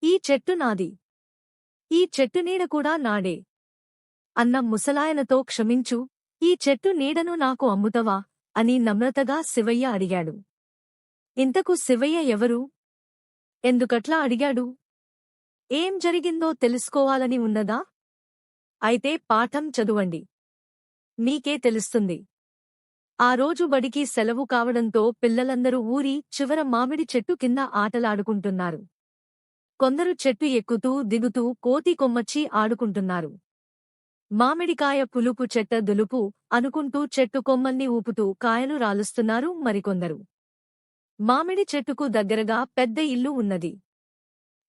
ఈ చెట్టు నాది. ఈ చెట్టు నీడ కూడా నాడే అన్న ముసలాయనతో క్షమించు, ఈ చెట్టు నీడను నాకు అమ్ముతవా అని నమ్రతగా శివయ్య అడిగాడు. ఇంతకు శివయ్య ఎవరు? ఎందుకట్లా అడిగాడు? ఏం జరిగిందో తెలుసుకోవాలని ఉన్నదా? అయితే పాఠం చదువండి, మీకే తెలుస్తుంది. ఆ రోజు బడికి సెలవు కావడంతో పిల్లలందరూ ఊరి చివర మామిడి చెట్టు కింద ఆటలాడుకుంటున్నారు. కొందరు చెట్టు ఎక్కుతూ దిగుతూ కోతి కొమ్మచ్చి ఆడుకుంటున్నారు. మామిడికాయ పులుపు చెట్ట దులుపు అనుకుంటూ చెట్టు కొమ్మల్ని ఊపుతూ కాయలు రాలుస్తున్నారు మరికొందరు. మామిడి చెట్టుకు దగ్గరగా పెద్ద ఇల్లు ఉన్నది.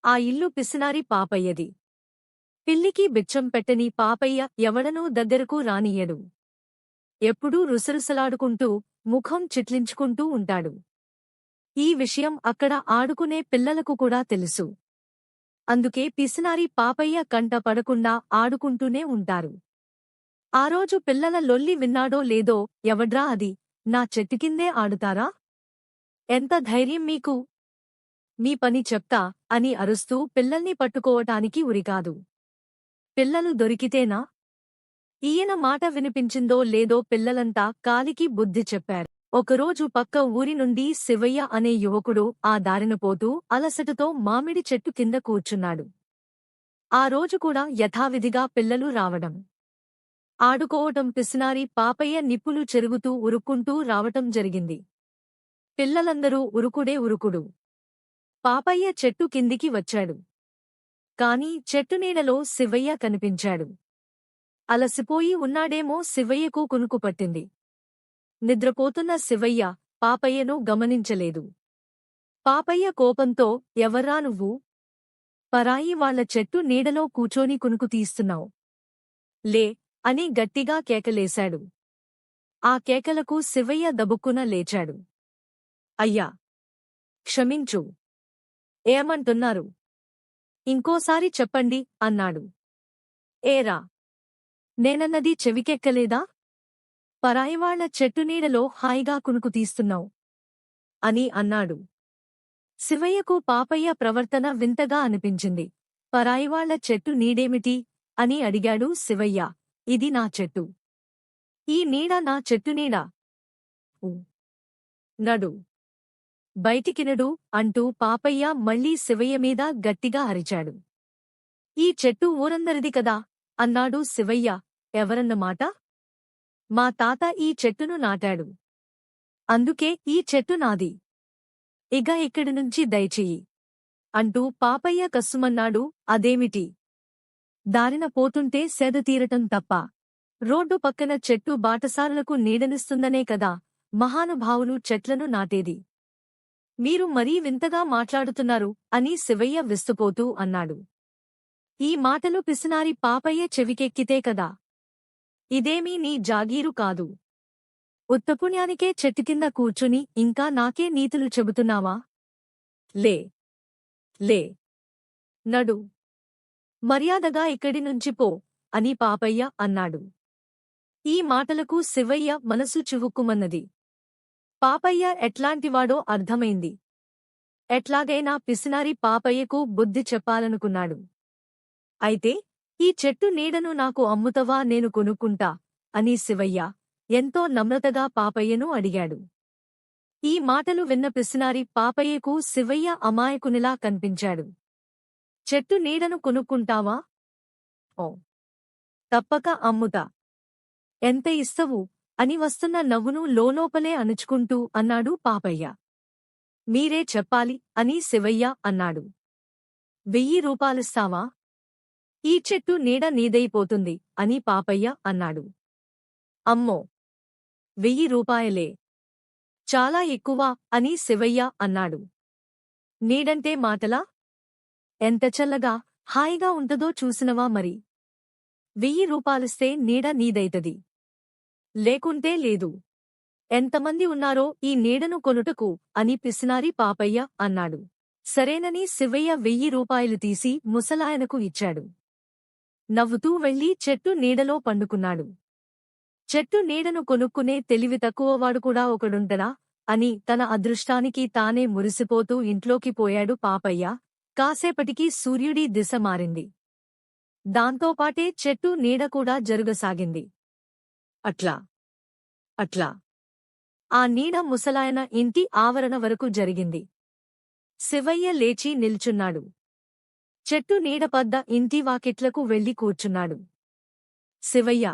ఆ ఇల్లు పిసినారి పాపయ్యది. పిల్లికి బిచ్చం పెట్టని పాపయ్య ఎవడనూ దగ్గరకు రానియ్యడు. ఎప్పుడూ రుసరుసలాడుకుంటూ ముఖం చిట్లించుకుంటూ ఉంటాడు. ఈ విషయం అక్కడ ఆడుకునే పిల్లలకు కూడా తెలుసు. అందుకే పిసినారి పాపయ్య కంట పడకుండా ఆడుకుంటూనే ఉంటారు. ఆ రోజు పిల్లల లొల్లి విన్నాడో లేదో, ఎవడ్రా అది, నా చెట్టుకిందే ఆడుతారా? ఎంత ధైర్యం మీకు? మీ పని చెప్తా అని అరుస్తూ పిల్లల్ని పట్టుకోవటానికి ఉరికాదు. పిల్లలు దొరికితేనా? ఈయన మాట వినిపించిందో లేదో పిల్లలంతా కాలికి బుద్ధి చెప్పారు. ఒకరోజు పక్క ఊరి నుండి శివయ్య అనే యువకుడు ఆ దారిన పోతూ అలసటతో మామిడి చెట్టు కింద కూర్చున్నాడు. ఆ రోజు కూడా యథావిధిగా పిల్లలు రావడం, ఆడుకోవటం పిసినారి పాపయ్య నిప్పులు చెరుగుతూ ఉరుక్కుంటూ రావటం జరిగింది. పిల్లలందరూ ఉరుకుడే ఉరుకుడు. పాపయ్య చెట్టు కిందికి వచ్చాడు. కాని చెట్టు నీడలో శివయ్య కనిపించాడు. అలసిపోయి ఉన్నాడేమో శివయ్యకు కునుకు పట్టింది. నిద్రపోతున్న శివయ్య పాపయ్యను గమనించలేదు. పాపయ్య కోపంతో, ఎవర్రా నువ్వు? పరాయి వాళ్ల చెట్టు నీడలో కూచోని కునుకు తీస్తున్నావు, లే అని గట్టిగా కేకలేశాడు. ఆ కేకలకు శివయ్య దబుక్కున లేచాడు. అయ్యా, క్షమించు. ఏమంటున్నారు? ఇంకోసారి చెప్పండి అన్నాడు. ఏరా, నేనన్నది చెవికెక్కలేదా? పరాయివాళ్ల చెట్టు నీడలో హాయిగా కునుకు తీస్తున్నావు అని అన్నాడు. శివయ్యకు పాపయ్య ప్రవర్తన వింతగా అనిపించింది. పరాయివాళ్ల చెట్టు నీడేమిటి అని అడిగాడు శివయ్య. ఇది నా చెట్టు. ఈ నీడ నా చెట్టు నీడ. నడు, బయటికినడు అంటూ పాపయ్య మళ్లీ శివయ్య మీద గట్టిగా అరిచాడు. ఈ చెట్టు ఊరందరిది కదా అన్నాడు శివయ్య. ఎవరన్నమాట? మా తాత ఈ చెట్టును నాటాడు. అందుకే ఈ చెట్టు నాది. ఇక ఇక్కడి నుంచి దయచెయ్యి అంటూ పాపయ్య కస్సుమన్నాడు. అదేమిటి? దారిన పోతుంటే సేద తీరటం తప్ప రోడ్డు పక్కన చెట్టు బాటసారులకు నీడనిస్తుందనే కదా మహానుభావులు చెట్లను నాటేది. మీరు మరీ వింతగా మాట్లాడుతున్నారు అని శివయ్య విస్తుపోతూ అన్నాడు. ఈ మాటలు పిసినారి పాపయ్య చెవికెక్కితే కదా. ఇదేమీ నీ జాగీరు కాదు. ఉత్తపుణ్యానికే చెట్టుకింద కూర్చుని ఇంకా నాకే నీతులు చెబుతున్నావా? లే, లే, నడు, మర్యాదగా ఇక్కడి నుంచి పో అని పాపయ్య అన్నాడు. ఈ మాటలకు శివయ్య మనసు చివుక్కుమన్నది. పాపయ్య ఎట్లాంటివాడో అర్థమైంది. ఎట్లాగైనా పిసినారి పాపయ్యకు బుద్ధి చెప్పాలనుకున్నాడు. అయితే, ఈ చెట్టు నీడను నాకు అమ్ముతవా, నేను కొనుక్కుంటా అని శివయ్య ఎంతో నమ్రతగా పాపయ్యను అడిగాడు. ఈ మాటలు విన్న పిసినారి పాపయ్యకు శివయ్య అమాయకునిలా కనిపించాడు. చెట్టు నీడను కొనుక్కుంటావా? ఓ, తప్పక అమ్ముతా. ఎంత ఇస్తవు అని వస్తున్న నవ్వును లోలోపలే అణుచుకుంటూ అన్నాడు పాపయ్య. మీరే చెప్పాలి అని శివయ్య అన్నాడు. 1000 రూపాయలిస్తావా? ఈ చెట్టు నీడ నీదైపోతుంది అని పాపయ్య అన్నాడు. అమ్మో, 1000 రూపాయలే చాలా ఎక్కువ అని శివయ్య అన్నాడు. నీడంటే మాటలా? ఎంత చల్లగా హాయిగా ఉంటదో చూసినవా మరి. 1000 రూపాయలిస్తే నీడ నీదైతది, లేకుంటే లేదు. ఎంతమంది ఉన్నారో ఈ నీడను కొనుటకు అని పిసినారి పాపయ్య అన్నాడు. సరేనని శివయ్య 1000 రూపాయలు తీసి ముసలాయనకు ఇచ్చాడు. నవ్వుతూ వెళ్లి చెట్టు నీడలో పండుకున్నాడు. చెట్టు నీడను కొనుక్కునే తెలివి తక్కువవాడు కూడా ఒకడుంటడా అని తన అదృష్టానికి తానే మురిసిపోతూ ఇంట్లోకి పోయాడు పాపయ్య. కాసేపటికి సూర్యుడి దిశ మారింది. దాంతోపాటే చెట్టు నీడ కూడా జరుగసాగింది. అట్లా అట్లా ఆ నీడ ముసలాయన ఇంటి ఆవరణ వరకు జరిగింది. శివయ్య లేచి నిల్చున్నాడు. చెట్టు నీడపద్ద ఇంటి వాకిట్లకు వెళ్లి కూర్చున్నాడు. శివయ్య,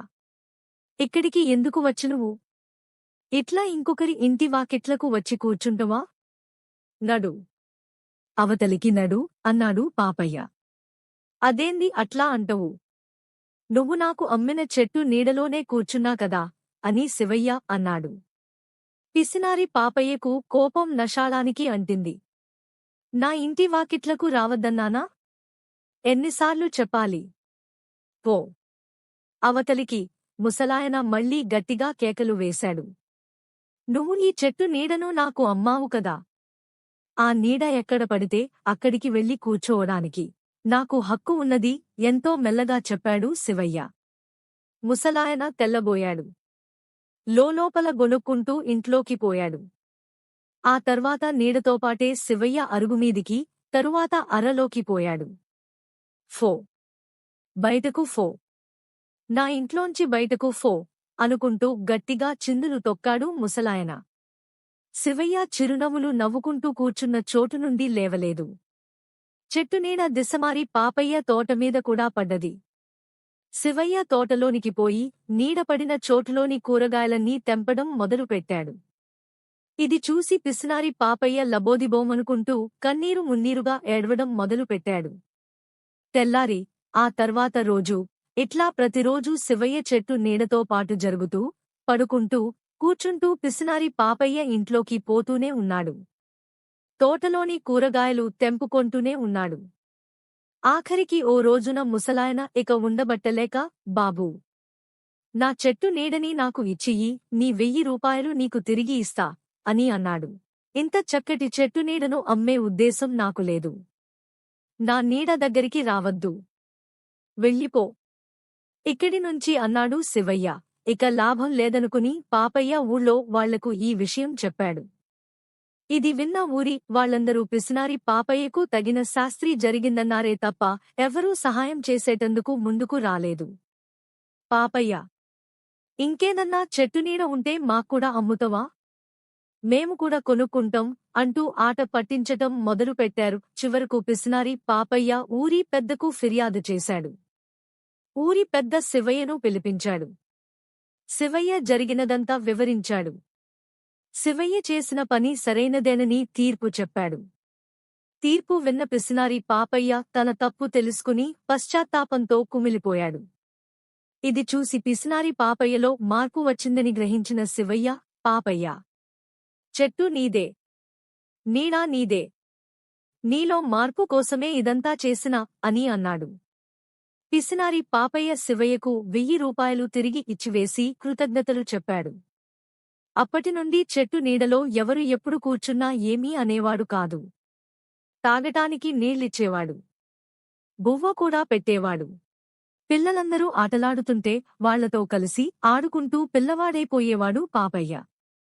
ఇక్కడికి ఎందుకు వచ్చునువు? ఇట్లా ఇంకొకరి ఇంటి వాకిట్లకు వచ్చి కూర్చుంటవా? నడు, అవతలికి నడు అన్నాడు పాపయ్య. అదేంది అట్లా అంటవు? నువ్వు నాకు అమ్మిన చెట్టు నీడలోనే కూర్చున్నా కదా అని శివయ్య అన్నాడు. పిసినారి పాపయ్యకు కోపం నషాళానికి అంటింది. నా ఇంటి వాకిట్లకు రావద్దన్నానా? ఎన్నిసార్లు చెప్పాలి? పో అవతలికి ముసలాయన మళ్లీ గట్టిగా కేకలు వేశాడు. నువ్వు ఈ చెట్టు నీడను నాకు అమ్మావు కదా. ఆ నీడ ఎక్కడ పడితే అక్కడికి వెళ్లి కూర్చోవడానికి నాకు హక్కు ఉన్నది ఎంతో మెల్లగా చెప్పాడు శివయ్య. ముసలాయన తెల్లబోయాడు. లోలోపల గొనుక్కుంటూ ఇంట్లోకి పోయాడు. ఆ తర్వాత నీడతోపాటే శివయ్య అరుగుమీదికి, తరువాత అరలోకి పోయాడు. ఫో, బయటకు ఫో, నా ఇంట్లోంచి బయటకు ఫో అనుకుంటూ గట్టిగా చిందులు తొక్కాడు ముసలాయన. శివయ్య చిరునవ్వులు నవ్వుకుంటూ కూర్చున్న చోటు నుండి లేవలేదు. చెట్టునీడ దిశమారి పాపయ్య తోటమీద కూడా పడ్డది. శివయ్య తోటలోనికి పోయి నీడపడిన చోటులోని కూరగాయలన్నీ తెంపడం మొదలుపెట్టాడు. ఇది చూసి పిసినారి పాపయ్య లబోదిబోమనుకుంటూ కన్నీరు మున్నీరుగా ఏడ్వడం మొదలుపెట్టాడు. తెల్లారి ఆ తర్వాత రోజు ఇట్లా ప్రతిరోజూ శివయ్య చెట్టు నీడతో పాటు జరుగుతూ, పడుకుంటూ, కూర్చుంటూ పిసినారి పాపయ్య ఇంట్లోకి పోతూనే ఉన్నాడు. తోటలోని కూరగాయలు తెంపుకొంటూనే ఉన్నాడు. ఆఖరికి ఓ రోజున ముసలాయన ఇక ఉండబట్టలేక, బాబూ, నా చెట్టు నీడని నాకు ఇచ్చియ్యి, నీ 1000 రూపాయలు నీకు తిరిగి ఇస్తా అని అన్నాడు. ఇంత చక్కటి చెట్టు నీడను అమ్మే ఉద్దేశం నాకు లేదు. నా నీడ దగ్గరికి రావద్దు, వెళ్ళిపో ఇక్కడి నుంచి అన్నాడు శివయ్య. ఇక లాభం లేదనుకుని పాపయ్య ఊళ్ళో వాళ్లకు ఈ విషయం చెప్పాడు. ఇది విన్న ఊరి వాళ్లందరూ పిసినారి పాపయ్యకు తగిన శాస్త్రి జరిగిందన్నారే తప్ప ఎవరూ సహాయం చేసేటందుకు ముందుకు రాలేదు. పాపయ్య, ఇంకేదన్నా చెట్టునీడ ఉంటే మాక్కూడా అమ్ముతవా? మేము కూడా కొనుక్కుంటాం అంటూ ఆట పట్టించటం మొదలుపెట్టారు. చివరకు పిసినారి పాపయ్య ఊరి పెద్దకు ఫిర్యాదు చేశాడు. ఊరి పెద్ద శివయ్యను పిలిపించాడు. శివయ్య జరిగినదంతా వివరించాడు. శివయ్య చేసిన పని సరైనదేనని తీర్పు చెప్పాడు. తీర్పు విన్న పిసినారి పాపయ్య తన తప్పు తెలుసుకుని పశ్చాత్తాపంతో కుమిలిపోయాడు. ఇది చూసి పిసినారి పాపయ్యలో మార్పు వచ్చిందని గ్రహించిన శివయ్య, పాపయ్య, చెట్టు నీదే, నీడా నీదే, నీలో మార్పు కోసమే ఇదంతా చేసినా అని అన్నాడు. పిసినారి పాపయ్య శివయ్యకు 1000 రూపాయలు తిరిగి ఇచ్చివేసి కృతజ్ఞతలు చెప్పాడు. అప్పటినుండి చెట్టు నీడలో ఎవరు ఎప్పుడు కూర్చున్నా ఏమీ అనేవాడు కాదు. తాగటానికి నీళ్ళిచ్చేవాడు. బువ్వ కూడా పెట్టేవాడు. పిల్లలందరూ ఆటలాడుతుంటే వాళ్లతో కలిసి ఆడుకుంటూ పిల్లవాడైపోయేవాడు పాపయ్య.